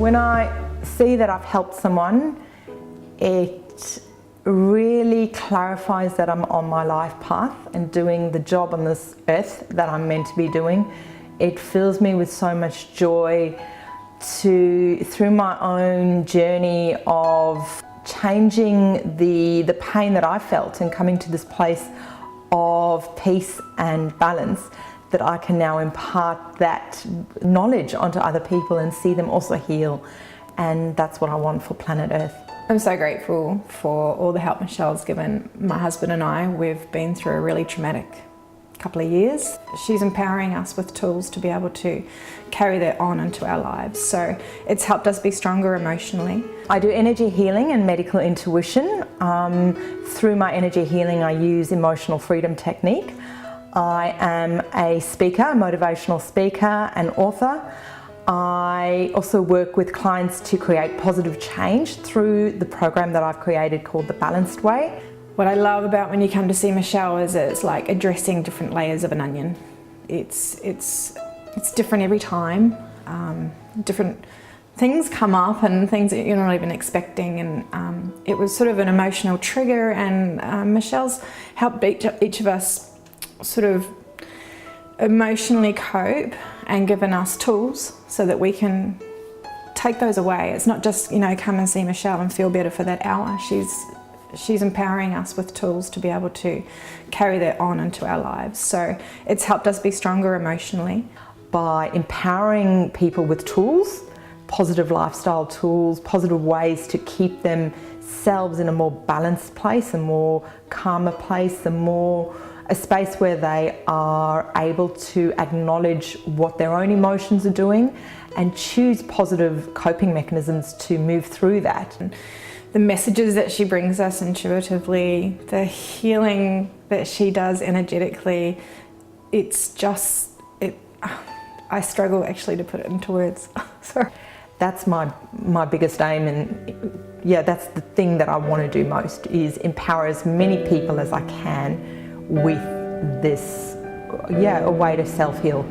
When I see that I've helped someone, it really clarifies that I'm on my life path and doing the job on this earth that I'm meant to be doing. It fills me with so much joy through my own journey of changing the pain that I felt and coming to this place of peace and balance, that I can now impart that knowledge onto other people and see them also heal. And that's what I want for planet Earth. I'm so grateful for all the help Michele's given my husband and I. We've been through a really traumatic couple of years. She's empowering us with tools to be able to carry that on into our lives. So it's helped us be stronger emotionally. I do energy healing and medical intuition. Through my energy healing, I use emotional freedom technique. I am a speaker, a motivational speaker and author. I also work with clients to create positive change through the program that I've created called The Balanced Way. What I love about when you come to see Michele is it's like addressing different layers of an onion. It's different every time. Different things come up and things that you're not even expecting, and it was sort of an emotional trigger, and Michele's helped each of us sort of emotionally cope and given us tools so that we can take those away. It's not just, you know, come and see Michele and feel better for that hour. She's empowering us with tools to be able to carry that on into our lives. So it's helped us be stronger emotionally. By empowering people with tools, positive lifestyle tools, positive ways to keep themselves in a more balanced place, a more calmer place, a space where they are able to acknowledge what their own emotions are doing and choose positive coping mechanisms to move through that. And the messages that she brings us intuitively, the healing that she does energetically, it's just, I struggle actually to put it into words. Sorry. That's my biggest aim, and yeah, that's the thing that I want to do most, is empower as many people as I can with this, a way to self-heal.